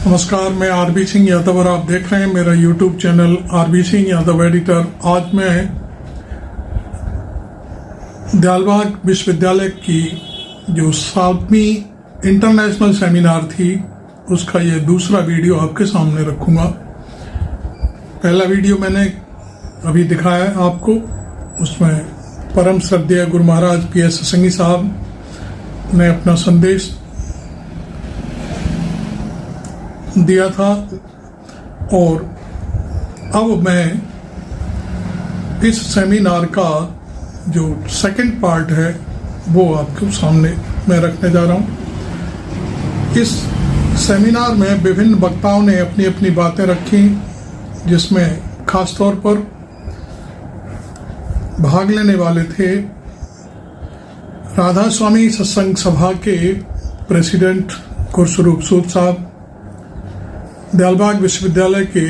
नमस्कार, मैं आरबी सिंह यादव और आप देख रहे हैं मेरा YouTube channel RB Singh Yadav editor. आज मैं दयालबाग विश्वविद्यालय की जो 7वीं इंटरनेशनल सेमिनार थी उसका ये दूसरा वीडियो आपके सामने रखूंगा। पहला वीडियो मैंने अभी दिखाया है आपको, उसमें परम श्रद्धेय गुरु महाराज पीएस सत्संगी साहब ने अपना संदेश दिया था। और अब मैं इस सेमिनार का जो सेकंड पार्ट है वो आपके सामने मैं रखने जा रहा हूं। इस सेमिनार में विभिन्न वक्ताओं ने अपनी अपनी बातें रखी, जिसमें खास तौर पर भाग लेने वाले थे राधा स्वामी सत्संग सभा के प्रेसिडेंट गुरस्वरूप सूद साहब, दयालबाग विश्वविद्यालय के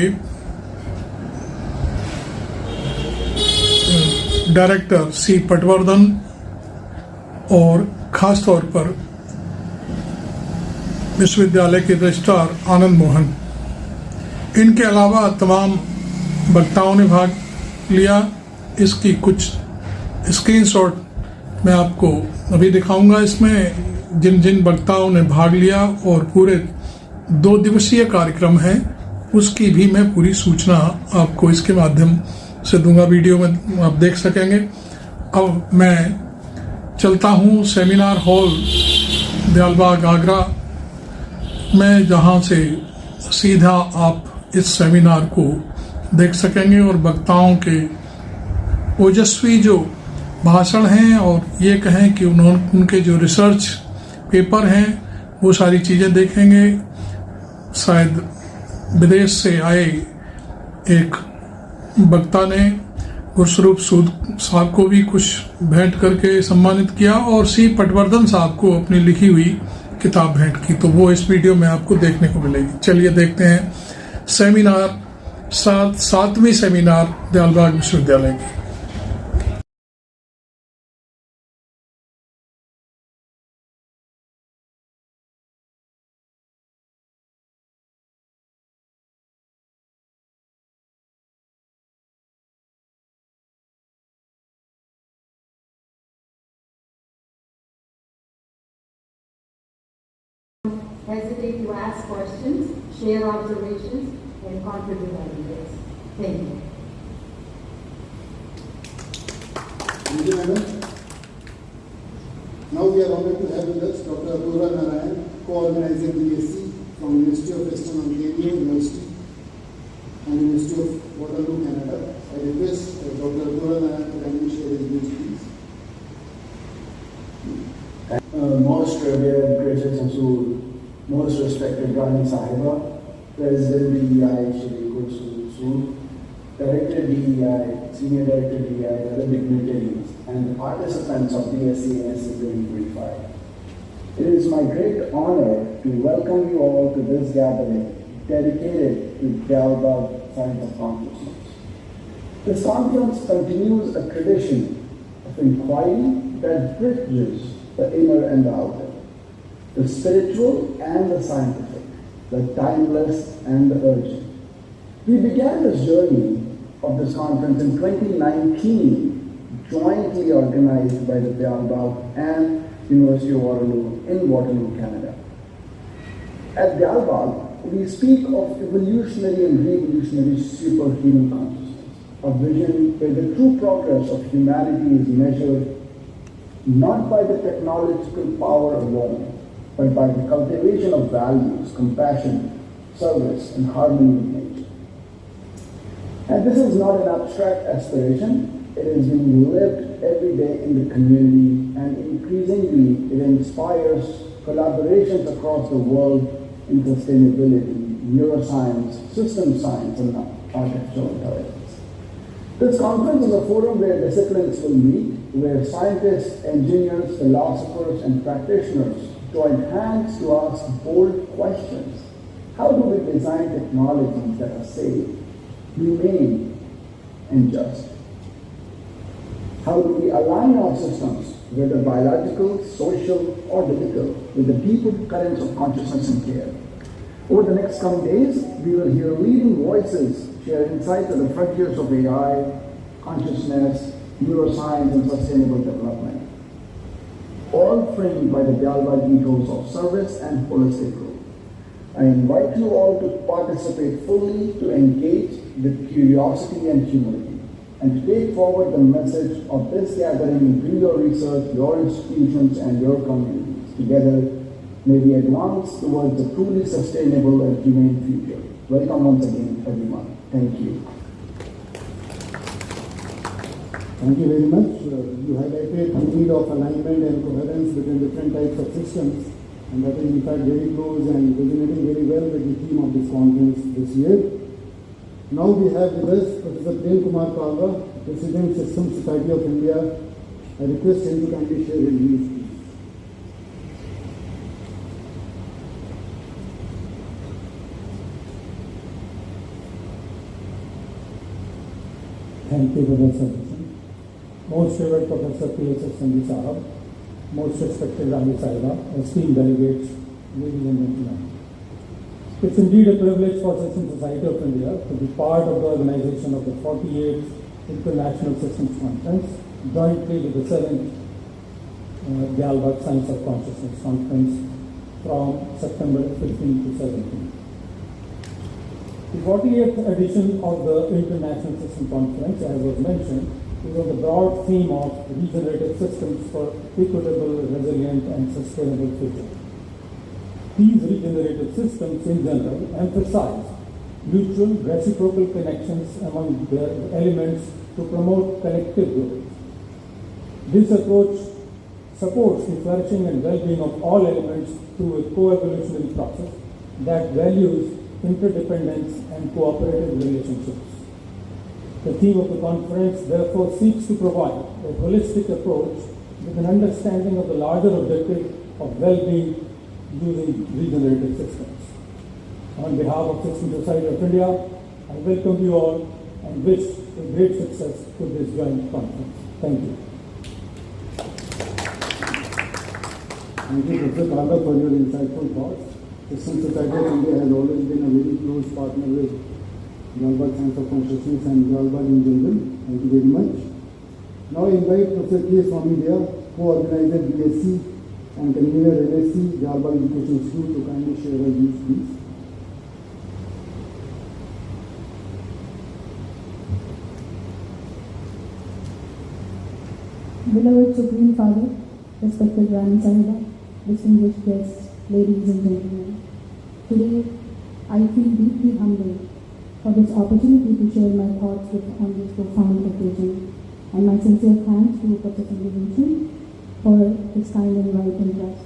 डायरेक्टर सी पटवर्धन और खास तौर पर विश्वविद्यालय के रजिस्ट्रार आनंद मोहन। इनके अलावा तमाम वक्ताओं ने भाग लिया। इसकी कुछ स्क्रीनशॉट मैं आपको अभी दिखाऊंगा। इसमें जिन जिन वक्ताओं ने भाग लिया और पूरे 2 दिवसीय कार्यक्रम है उसकी भी मैं पूरी सूचना आपको इसके माध्यम से दूंगा, वीडियो में आप देख सकेंगे। अब मैं चलता हूं सेमिनार हॉल दयालबाग आगरा में, जहां से सीधा आप इस सेमिनार को देख सकेंगे और वक्ताओं के ओजस्वी जो भाषण हैं और ये कहें कि उनके जो रिसर्च पेपर हैं वो सारी चीज़ें देखेंगे। शायद विदेश से आए एक वक्ता ने गुरस्वरूप सूद साहब को भी कुछ भेंट करके सम्मानित किया और सी पटवर्धन साहब को अपनी लिखी हुई किताब भेंट की, तो वो इस वीडियो में आपको देखने को मिलेगी। चलिए देखते हैं सेमिनार 7वीं सेमिनार दयालबाग विश्वविद्यालय की। Hesitate to ask questions, share observations, and contribute ideas. Thank you. Thank you, madam. Now we are honored to have with us Dr. Apurva Narayan, co-organizer BSc from University of Western Ontario University and University of Waterloo, Canada. I request Dr. Apurva Narayan to kindly share his views, please. Most revered gracious and most respected Rani Sahiba, President DEI Shri Gurswरूप Sood, Director DEI, Senior Director DEI, other dignitaries, and the participants of BSc and SC 2025. It is my great honor to welcome you all to this gathering dedicated to Dyaulbag Science of Consciousness. This conference continues a tradition of inquiry that bridges the inner and the outer, the spiritual and the scientific, the timeless and the urgent. We began this journey of this conference in 2019, jointly organized by the Dyaulbag and University of Waterloo in Waterloo, Canada. At Dyaulbag, we speak of evolutionary and revolutionary superhuman consciousness, a vision where the true progress of humanity is measured not by the technological power alone, but by the cultivation of values, compassion, service, and harmony with nature. And this is not an abstract aspiration, it is being lived every day in the community, and increasingly it inspires collaborations across the world in sustainability, neuroscience, system science, and artificial intelligence. This conference is a forum where disciplines will meet, where scientists, engineers, philosophers, and practitioners join hands to ask bold questions. How do we design technologies that are safe, humane, and just? How do we align our systems, whether biological, social, or digital, with the deeper currents of consciousness and care? Over the next coming days, we will hear leading voices share insights at the frontiers of AI, consciousness, neuroscience, and sustainable development, all framed by the Dialbag ethos of service and holistic growth. I invite you all to participate fully, to engage with curiosity and humility, and to take forward the message of this gathering into your research, your institutions, and your communities. Together, may we advance towards a truly sustainable and humane future. Welcome once again, everyone. Thank you. Thank you very much. You highlighted the need of alignment and coherence between different types of systems, and that is in fact very close and resonating very well with the theme of this conference this year. Now we have with us Professor Prem Kumar Kalra, President System Society of India. I request him to kindly share his views, please. Thank you, Professor. Most favored Professor P.S.S. Sandhi Sahab, most respected Rani Sahiba, esteemed delegates, ladies and gentlemen. It's indeed a privilege for System Society of India to be part of the organization of the 48th International Systems Conference, jointly with the 7th Dialbag Science of Consciousness Conference from September 15 to 17. The 48th edition of the International System Conference, as was mentioned, is on the broad theme of regenerative systems for equitable, resilient, and sustainable future. These regenerative systems in general emphasize mutual reciprocal connections among their elements to promote collective growth. This approach supports the flourishing and well-being of all elements through a co-evolutionary process that values interdependence and cooperative relationships. The theme of the conference therefore seeks to provide a holistic approach with an understanding of the larger objective of well-being using regenerative systems. On behalf of System Society of India, I welcome you all and wish a great success to this joint conference. Thank you. Thank you, Professor Kalra, for your insightful thoughts. System Society of India has always been a very close partner with Dialbag Science of Consciousness and Dialbag in general. Thank you very much. Now I invite Professor K. Swami Dea, co-organizer BSc and convener LSC, Dialbag Education Institute, to kindly share her views, please. Beloved Supreme Father, respected Rani Sahiba, distinguished guests, ladies and gentlemen. Today, I feel deeply humbled for this opportunity to share my thoughts on this profound occasion, and my sincere thanks to Professor Divinci for his kind invite and trust.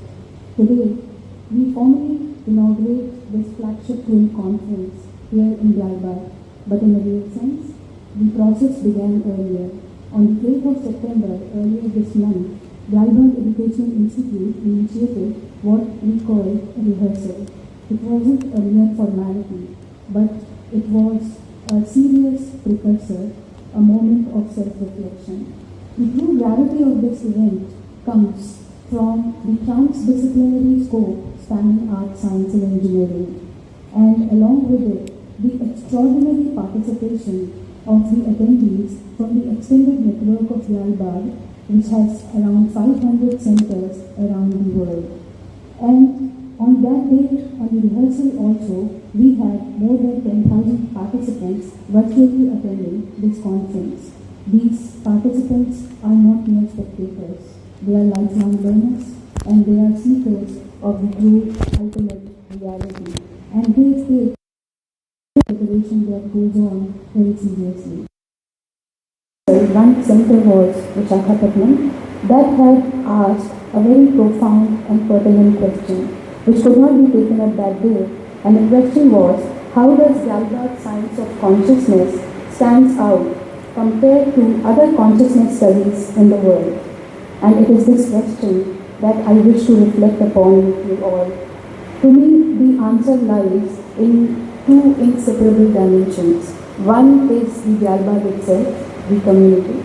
Today, we formally inaugurate this flagship twin conference here in Dialbag, but in a real sense, the process began earlier. On the 8th of September, earlier this month, Dialbag Education Institute initiated what we call a rehearsal. It wasn't a mere formality, but it was a serious precursor, a moment of self-reflection. The true gravity of this event comes from the transdisciplinary scope spanning art, science, and engineering, and along with it, the extraordinary participation of the attendees from the extended network of Dialbag, which has around 500 centers around the world. And on that date, on the rehearsal also, we had more than 10,000 participants virtually attending this conference. These participants are not mere spectators. They are lifelong learners, and they are seekers of the true ultimate reality. And they take preparation that goes on very seriously. One center was Visakhapatnam that had asked a very profound and pertinent question, which could not be taken up that day. And the question was, how does Dialbag Science of Consciousness stands out compared to other consciousness studies in the world? And it is this question that I wish to reflect upon with you all. To me, the answer lies in two inseparable dimensions. One is the Dialbag itself, the community,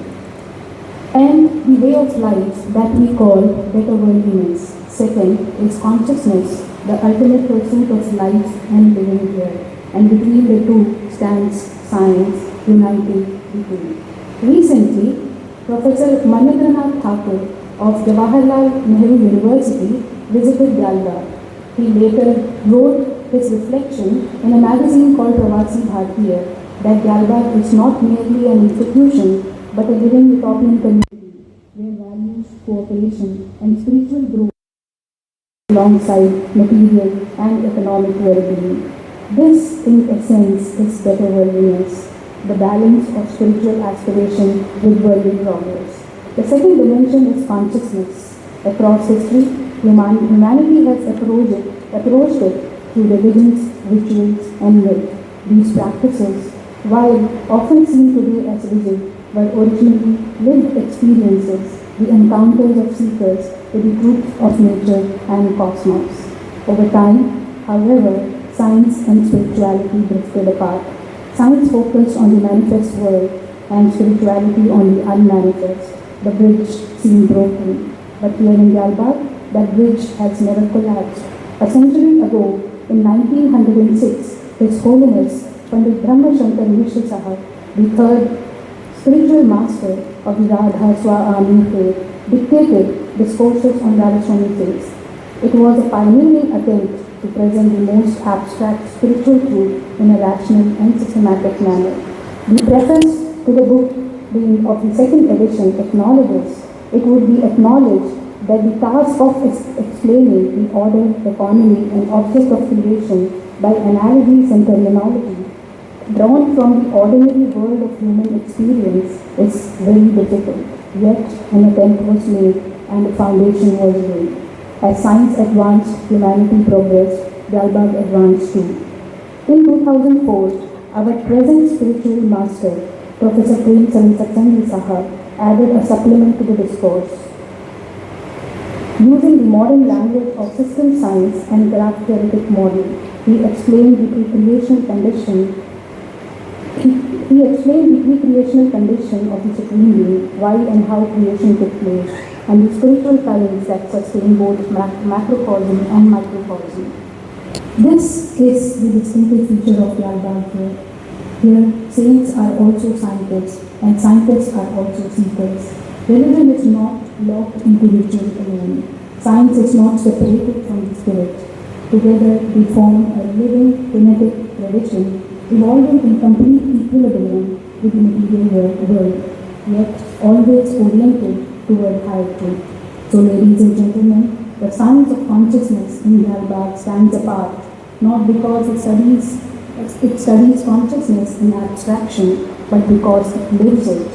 and the way of life that we call better worldliness. Second is consciousness, the ultimate pursuit of life and living here, and between the two stands science, uniting the two. Recently, Professor Manindranath Thakur of Jawaharlal Nehru University visited Galba. He later wrote his reflection in a magazine called Pravasi Bharatiya that Galbag is not merely an institution but a living utopian community where values, cooperation and spiritual growth alongside material and economic well-being. This, in essence, is better worldliness, the balance of spiritual aspiration with worldly progress. The second dimension is consciousness. Across history, humanity has approached it through religions, rituals, and myth. These practices, while often seen today as rigid, were originally lived experiences, the encounters of seekers with the truth of nature and cosmos. Over time, however, science and spirituality drifted apart. Science focused on the manifest world and spirituality on the unmanifest. The bridge seemed broken. But here in Galbag, that bridge has never collapsed. A century ago, in 1906, His Holiness Pandit Brahma Shankar Mishra Sahab, the third spiritual master of the Radha Swami faith, dictated discourses on Radhaswami faith. It was a pioneering attempt to present the most abstract spiritual truth in a rational and systematic manner. The preface to the book being of the second edition acknowledges, it would be acknowledged that the task of explaining the order, economy and object of creation by analogies and terminology drawn from the ordinary world of human experience is very difficult. Yet an attempt was made and a foundation was laid. As science advanced, humanity progressed, Galbag advanced too. In 2004, our present spiritual master, Professor Prem Chand Satsangi Sahab, added a supplement to the discourse. Using the modern language of system science and graph theoretic model, he explained the pre-creational condition. He explained the pre-creational condition of the Supreme Being, why and how creation took place, and the spiritual currents that sustain both macrocosm and microcosm. This is the distinctive feature of Galbag here. Here, saints are also scientists, and scientists are also seekers. Religion is not locked into ritual alone. Science is not separated from the spirit. Together, they form a living, kinetic tradition, evolving in complete equilibrium with the material world, yet always oriented toward higher truth. So, ladies and gentlemen, the science of consciousness in Galbag stands apart, not because it studies consciousness in abstraction, but because it lives it.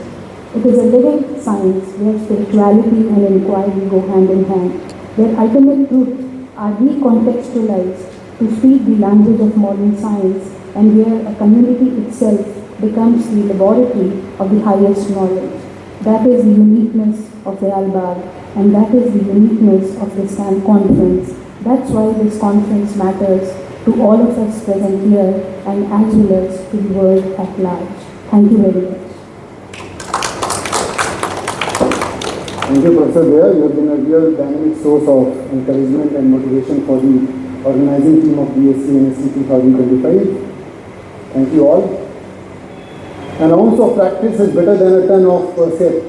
It is a living science where spirituality and inquiry go hand in hand, where ultimate truth are recontextualized to speak the language of modern science, and where a community itself becomes the laboratory of the highest knowledge. That is the uniqueness of Galbag, and that is the uniqueness of this conference. That's why this conference matters to all of us present here and as well as to the world at large. Thank you very much. Thank you, Professor Daya. You have been a real dynamic source of encouragement and motivation for the organizing team of BSc NSC 2025. Thank you all. An ounce of practice is better than a ton of percept.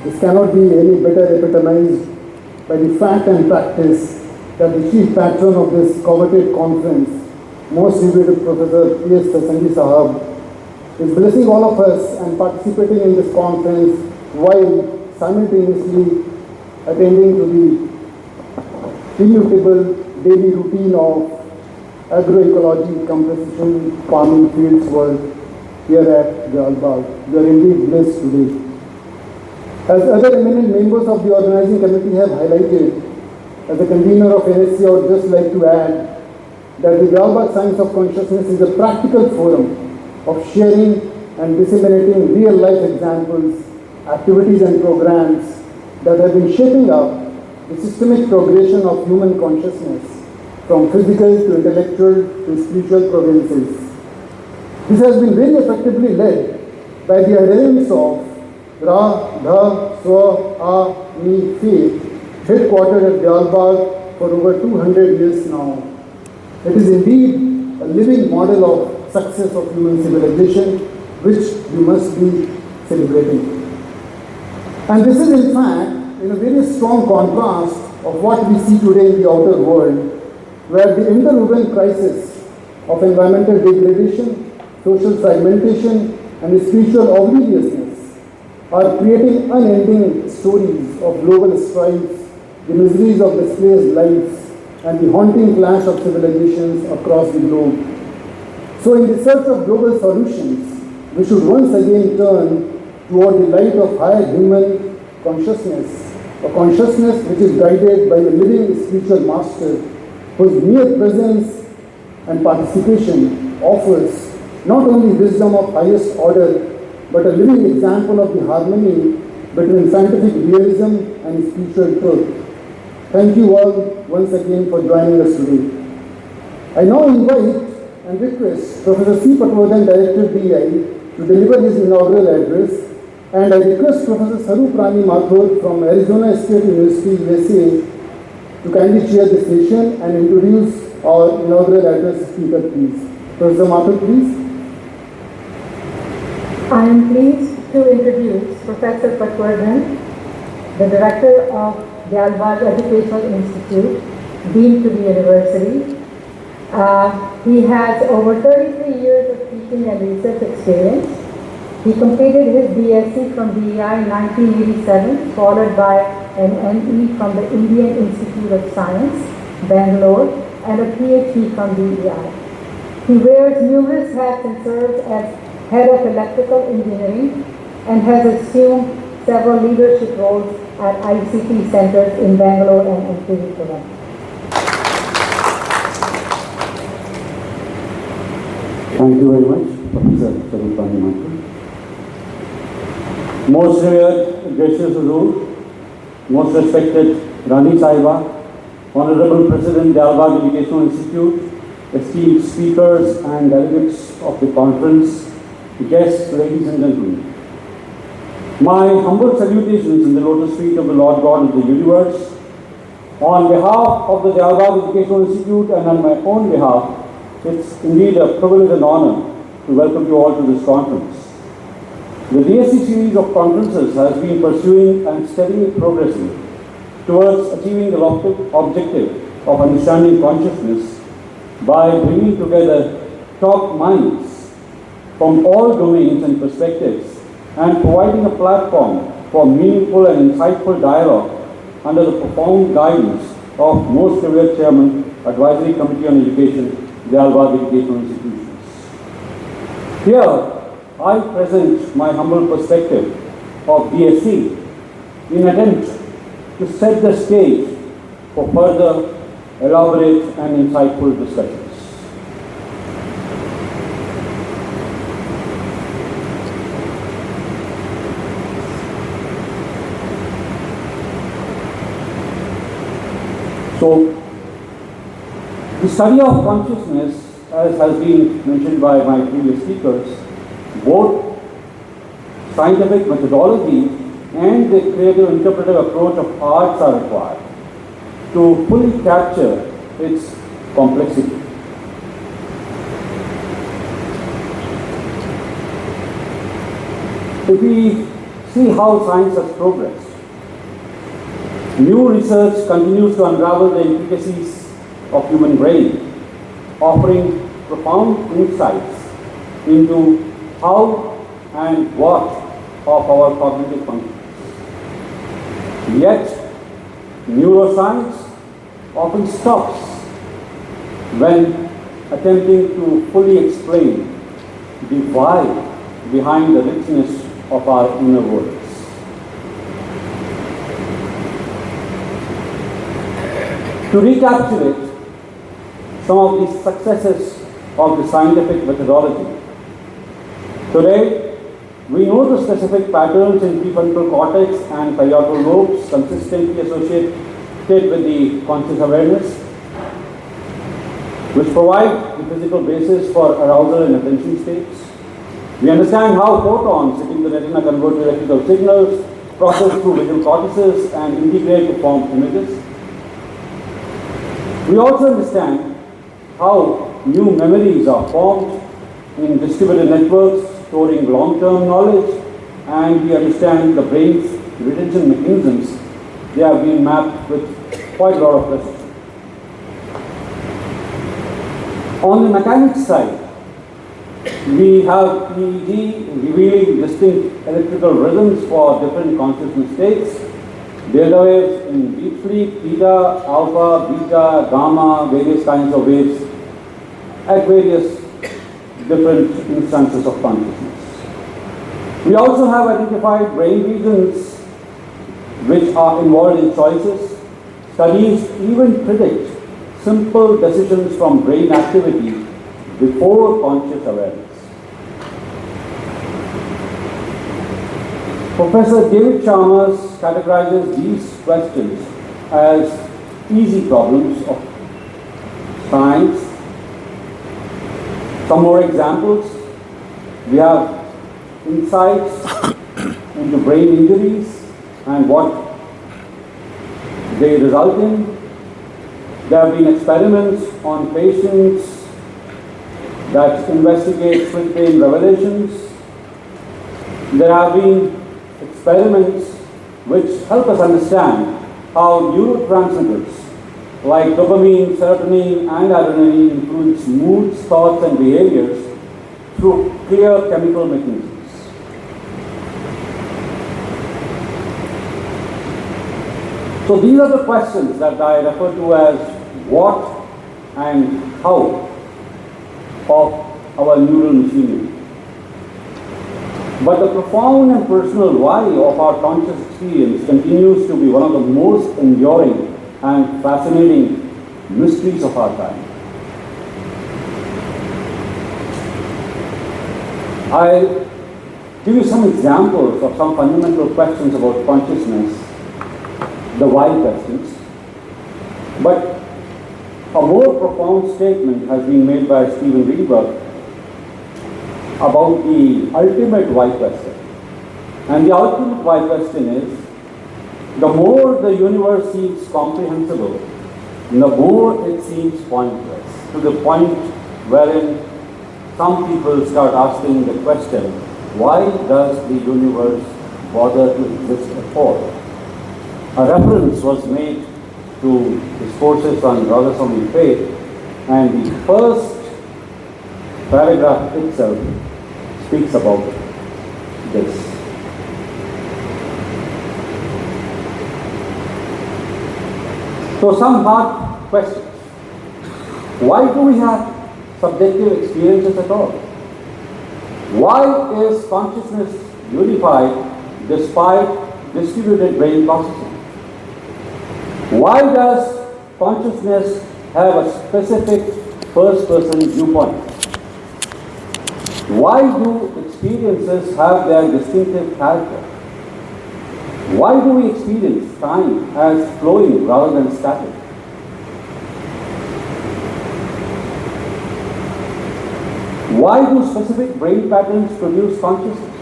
This cannot be any better epitomized by the fact and practice that the chief patron of this coveted conference, most revered Professor P.S. Satsangi Sahab, is blessing all of us and participating in this conference while simultaneously attending to the immutable daily routine of agroecology, composition, farming fields work here at Galbag. We are indeed blessed today. As other eminent members of the organizing committee have highlighted, as a convener of NSC, I would just like to add that the Galbag Science of Consciousness is a practical forum of sharing and disseminating real-life examples, activities and programs that have been shaping up the systemic progression of human consciousness from physical to intellectual to spiritual provinces. This has been very effectively led by the adherents of Ra, Dha, Swa, A, Ni faith, headquartered at Galbag for over 200 years now. It is indeed a living model of success of human civilization, which we must be celebrating. And this is in fact in a very strong contrast of what we see today in the outer world, where the interwoven crisis of environmental degradation, social fragmentation, and spiritual obliviousness are creating unending stories of global strife, the miseries of displaced lives, and the haunting clash of civilizations across the globe. So in the search of global solutions, we should once again turn toward the light of higher human consciousness, a consciousness which is guided by a living spiritual master whose mere presence and participation offers not only wisdom of highest order, but a living example of the harmony between scientific realism and spiritual truth. Thank you all once again for joining us today. I now invite and request Professor C. Patwardhan, Director DI, to deliver his inaugural address, and I request Professor Sarup Rani Mathur from Arizona State University, USA, to kindly chair the session and introduce our inaugural address speaker, please. Professor Mathur, please. I am pleased to introduce Professor Patwardhan, the Director of Dalbagh Educational Institute, Dean to the University. He has over 33 years of teaching and research experience. He completed his BSc from DEI in 1987, followed by an ME from the Indian Institute of Science, Bangalore, and a PhD from DEI. He wears numerous hats and serves as Head of Electrical Engineering and has assumed several leadership roles at ICT centers in Bangalore and Tirupur. Thank you very much, Professor Sarup Rani Mathur. Most revered, gracious Huzur, most respected Rani Sahiba, Honorable President, Dalbagh Educational Institute, esteemed speakers and delegates of the conference, guests, ladies and gentlemen. My humble salutations in the lotus feet of the Lord God of the universe. On behalf of the Dalbagh Educational Institute and on my own behalf, it's indeed a privilege and honor to welcome you all to this conference. The DSC series of conferences has been pursuing and steadily progressing towards achieving the objective of understanding consciousness by bringing together top minds from all domains and perspectives and providing a platform for meaningful and insightful dialogue under the profound guidance of most revered Chairman, Advisory Committee on Education, Dalbagh Educational Institutions. Here, I present my humble perspective of DSC in attempt to set the stage for further elaborate and insightful discussions. So, the study of consciousness, as has been mentioned by my previous speakers, both scientific methodology and the creative interpretive approach of arts are required to fully capture its complexity. If we see how science has progressed, new research continues to unravel the intricacies of human brain, offering profound insights into how and what of our cognitive functions. Yet, neuroscience often stops when attempting to fully explain the why behind the richness of our inner worlds. To recapitulate some of the successes of the scientific methodology, today, we know the specific patterns in prefrontal cortex and parietal lobes consistently associated with the conscious awareness, which provide the physical basis for arousal and attention states. We understand how photons hitting the retina convert to electrical signals, process through visual cortices, and integrate to form images. We also understand how new memories are formed in distributed networks storing long-term knowledge, and we understand the brain's retention mechanisms. They have been mapped with quite a lot of precision. On the mechanics side, we have EEG revealing distinct electrical rhythms for different consciousness states. Delta waves in deep sleep, theta, alpha, beta, gamma, various kinds of waves at various different instances of consciousness. We also have identified brain regions which are involved in choices. Studies even predict simple decisions from brain activity before conscious awareness. Professor David Chalmers categorizes these questions as easy problems of science. Some more examples. We have insights into brain injuries and what they result in. There have been experiments on patients that investigate split brain revelations. There have been experiments which help us understand how neurotransmitters like dopamine, serotonin, and adrenaline influence moods, thoughts, and behaviors through clear chemical mechanisms. So these are the questions that I refer to as what and how of our neural machinery. But the profound and personal why of our conscious experience continues to be one of the most enduring and fascinating mysteries of our time. I'll give you some examples of some fundamental questions about consciousness, the why questions. But a more profound statement has been made by Steven Greenberg about the ultimate why question. And the ultimate why question is, the more the universe seems comprehensible, the more it seems pointless, to the point wherein some people start asking the question, why does the universe bother to exist at all? A reference was made to discourses on Radhasomi faith, and the first paragraph itself speaks about this. So some hard questions. Why do we have subjective experiences at all? Why is consciousness unified despite distributed brain processing? Why does consciousness have a specific first-person viewpoint? Why do experiences have their distinctive character? Why do we experience time as flowing rather than static? Why do specific brain patterns produce consciousness?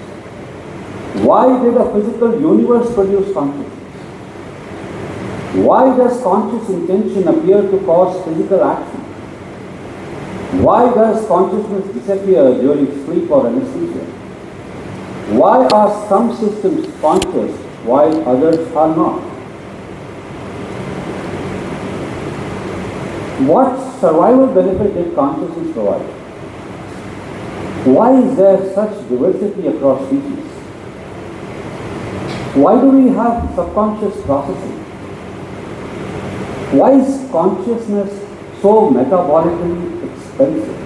Why did a physical universe produce consciousness? Why does conscious intention appear to cause physical action? Why does consciousness disappear during sleep or anesthesia? Why are some systems conscious while others are not? What survival benefit did consciousness provide? Why is there such diversity across species? Why do we have subconscious processing? Why is consciousness so metabolically expensive?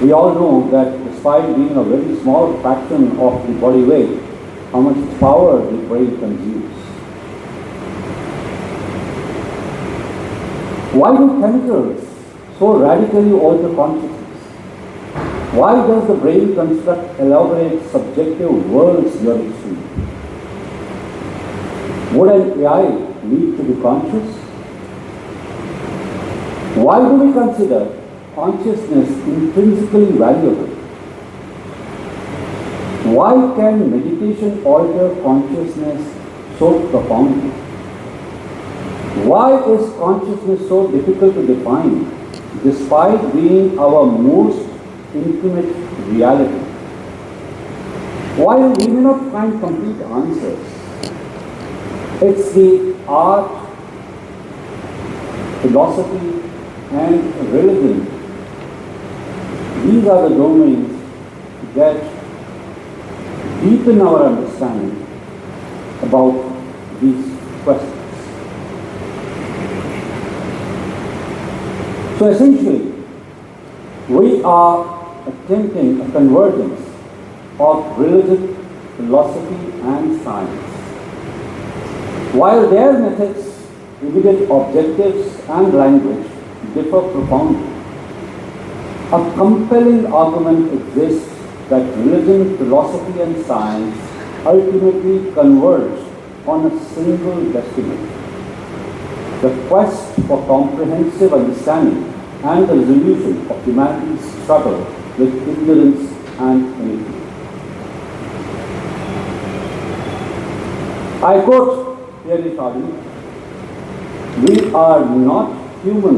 We all know that despite being a very small fraction of the body weight, how much power the brain consumes. Why do chemicals so radically alter consciousness? Why does the brain construct elaborate subjective worlds during sleep? Would an AI need to be conscious? Why do we consider consciousness intrinsically valuable? Why can meditation alter consciousness so profoundly? Why is consciousness so difficult to define despite being our most intimate reality. While we may not find complete answers, it's the art, philosophy, and religion. These are the domains that deepen our understanding about these questions. So essentially, we are attempting a convergence of religion, philosophy, and science. While their methods, immediate objectives, and language differ profoundly, a compelling argument exists that religion, philosophy, and science ultimately converge on a single destination: the quest for comprehensive understanding and the resolution of humanity's struggle with ignorance and iniquity. I quote Thierry Chardin, "We are not human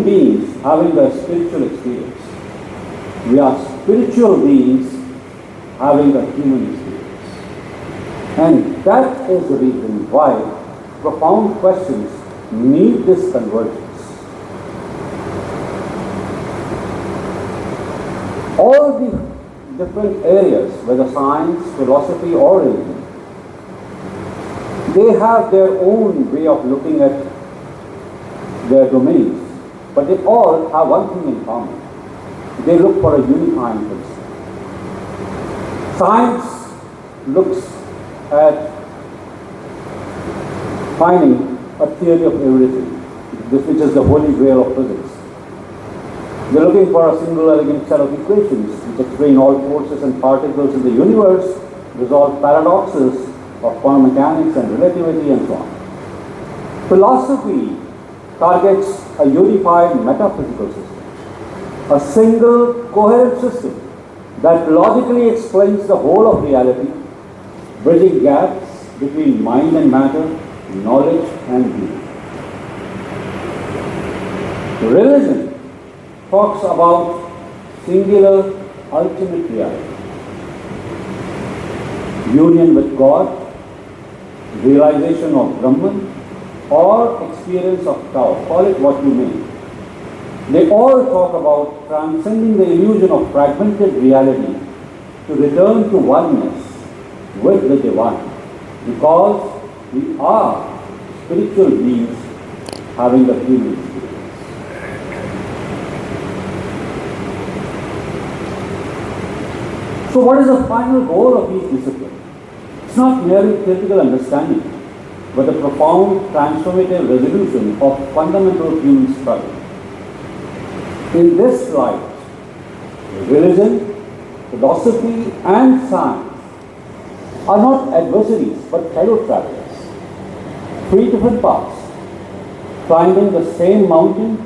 beings having a spiritual experience. We are spiritual beings having a human experience." And that is the reason why profound questions need this convergence. All the different areas, whether science, philosophy, or religion, they have their own way of looking at their domains, but they all have one thing in common. They look for a unifying principle. Science looks at finding a theory of everything, which is the holy grail of physics. They're looking for a single elegant set of equations which explain all forces and particles in the universe, resolve paradoxes of quantum mechanics and relativity, and so on. Philosophy targets a unified metaphysical system, a single coherent system that logically explains the whole of reality, bridging gaps between mind and matter, knowledge and being. Religion talks about singular ultimate reality, union with God, realization of Brahman, or experience of Tao, call it what you may. They all talk about transcending the illusion of fragmented reality to return to oneness with the divine, because we are spiritual beings having a human experience. So what is the final goal of these disciplines? It's not merely theoretical understanding, but a profound transformative resolution of fundamental human struggle. In this light, religion, philosophy, and science are not adversaries but fellow travelers. Three different paths, climbing the same mountain,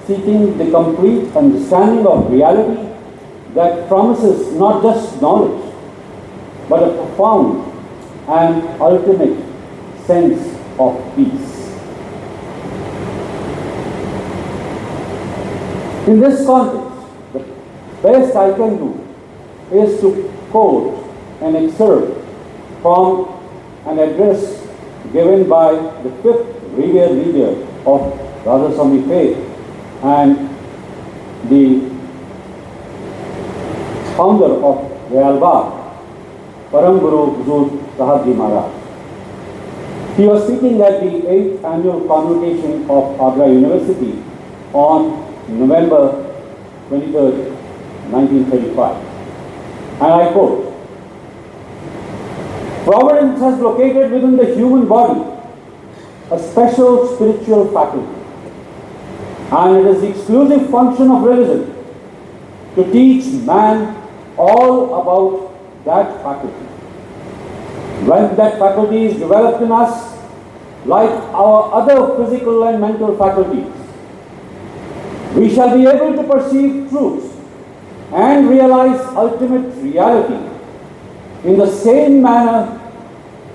seeking the complete understanding of reality that promises not just knowledge, but a profound and ultimate sense of peace. In this context, the best I can do is to quote an excerpt from an address given by the fifth revered leader of Radhaswami faith and the founder of Dayalbagh, Param Guru Huzur Sahib Ji Maharaj. He was speaking at the 8th annual convocation of Agra University on November 23rd, 1935. And I quote, "Providence has located within the human body a special spiritual faculty, and it is the exclusive function of religion to teach man all about that faculty. When that faculty is developed in us, like our other physical and mental faculties, we shall be able to perceive truths and realize ultimate reality in the same manner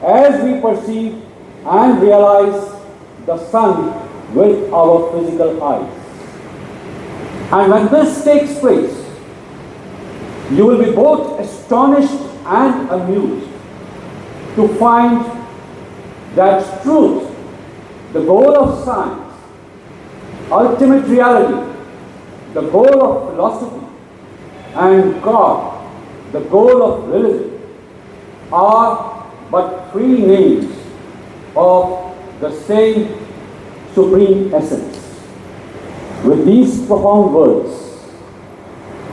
as we perceive and realize the sun with our physical eyes. And when this takes place, you will be both astonished and amused to find that truth, the goal of science, ultimate reality, the goal of philosophy, and God, the goal of religion, are but three names of the same supreme essence. With these profound words,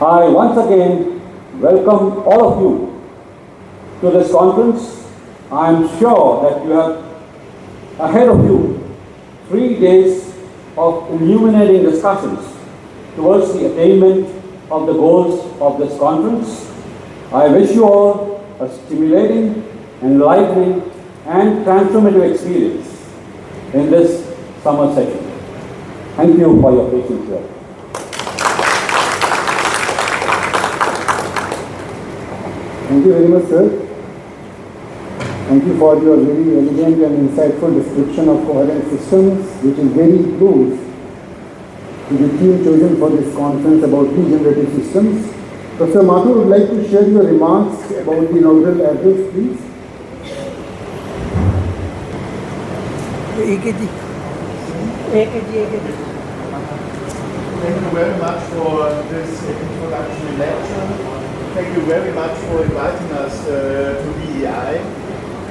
I once again welcome all of you to this conference. I am sure that you have ahead of you 3 days of illuminating discussions towards the attainment of the goals of this conference. I wish you all a stimulating, enlightening, and transformative experience in this summer session. Thank you for your patience here. Thank you very much, sir. Thank you for your very elegant and insightful description of coherent systems, which is very close to the theme chosen for this conference about regenerative systems. Professor Mathur would like to share your remarks about the inaugural address, please. Thank you very much for this introductory lecture. Thank you very much for inviting us to BEI.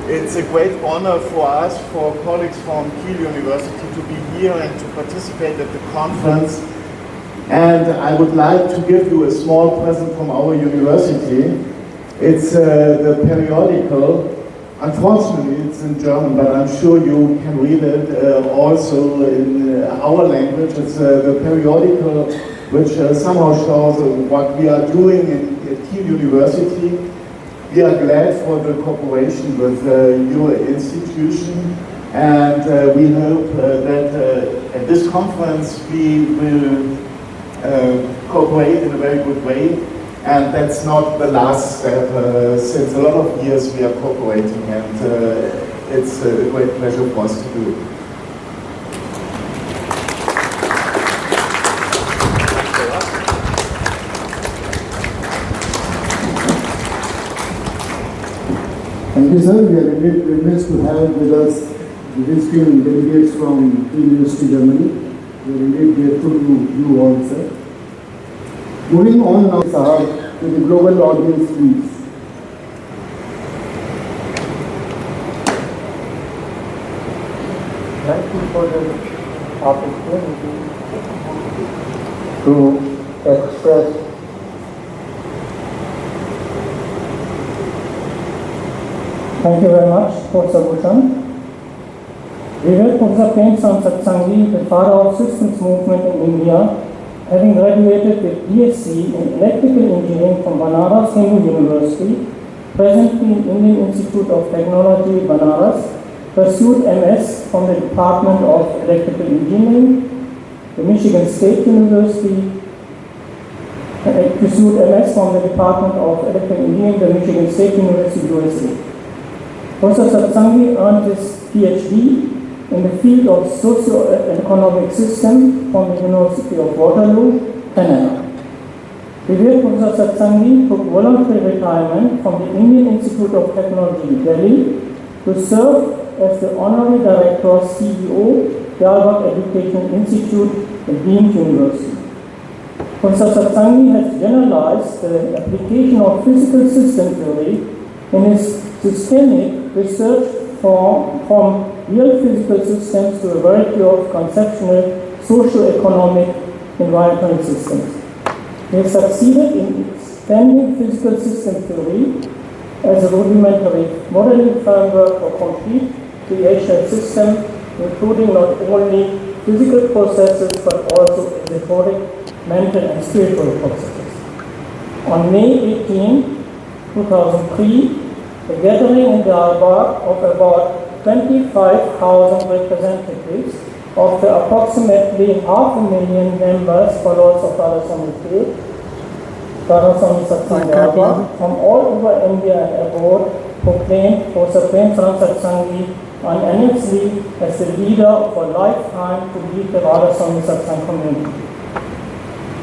It's a great honor for us, for colleagues from Kiel University, to be here and to participate at the conference. And I would like to give you a small present from our university. It's the periodical. Unfortunately, it's in German, but I'm sure you can read it also in our language. It's the periodical which somehow shows what we are doing at Kiel University. We are glad for the cooperation with your institution, and we hope that at this conference we will cooperate in a very good way. And that's not the last step. Since a lot of years we are cooperating, and it's a great pleasure for us to do it. Thank you, sir. We are indeed privileged to have with us the distinguished delegates from Kiel University, Germany. We are indeed grateful to you all, sir. Moving on now, sir, to the global audience, please. Thank you for the opportunity to express Thank you very much, Professor Bhushan. We were Professor Premchand Satsangi, the father of systems movement in India, having graduated with BSc in Electrical Engineering from Banaras Hindu University, presently in Indian Institute of Technology, Banaras, pursued MS from the Department of Electrical Engineering, the Michigan State University, pursued MS from the Department of Electrical Engineering, the Michigan State University, USA. Professor Satsangi earned his PhD in the field of socio-economic system from the University of Waterloo, Canada. Revered Professor Satsangi took voluntary retirement from the Indian Institute of Technology, Delhi, to serve as the Honorary Director, CEO, Dalbagh Education Institute at Deemed University. Professor Satsangi has generalized the application of physical system theory in his systemic research from real physical systems to a variety of conceptual socio-economic environmental systems. He has succeeded in extending physical system theory as a rudimentary modeling framework for complete creation system, including not only physical processes but also etheric, mental and spiritual processes. On May 18, 2003, a gathering in Dalbagh of about 25,000 representatives of the approximately 500,000 members, followers of Radha Swami faith, Radha Swami Satsang Dalbagh, from all over India and abroad, proclaimed Professor Premchand Satsangi unanimously as the leader for a lifetime to lead the Radha Swami Satsang community.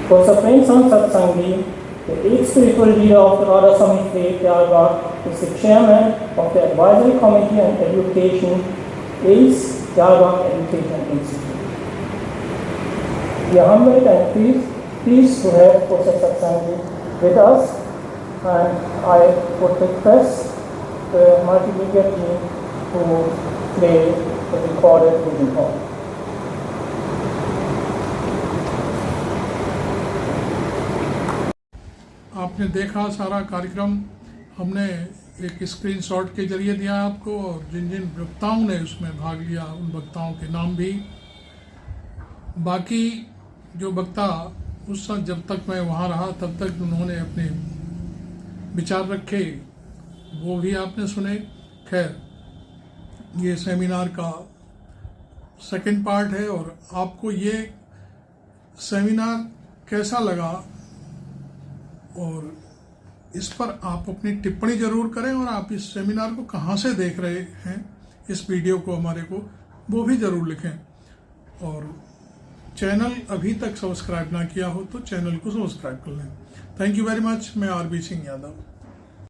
For Supreme Sant Satsangi, the 8th spiritual leader of the Radha Swami faith, Dyalbag, is the chairman of the Advisory Committee on Education, ACE, Dyalbag Education Institute. We are humbled and pleased to have Professor Satsangi with us, and I would request the multimedia team to play the recorded vision call. आपने देखा सारा कार्यक्रम हमने एक screenshot के जरिए दिया आपको, और जिन जिन वक्ताओं ने उसमें भाग लिया उन वक्ताओं के नाम भी। बाकी जो वक्ता उस समय जब तक मैं वहाँ रहा तब तक उन्होंने अपने विचार रखे वो भी आपने सुने। खैर, ये सेमिनार का सेकंड पार्ट है, और आपको ये सेमिनार कैसा लगा और इस पर आप अपनी टिप्पणी जरूर करें, और आप इस सेमिनार को कहाँ से देख रहे हैं, इस वीडियो को हमारे को, वो भी जरूर लिखें। और चैनल अभी तक सब्सक्राइब ना किया हो तो चैनल को सब्सक्राइब कर लें। Thank you very much. मैं आरबी सिंह यादव।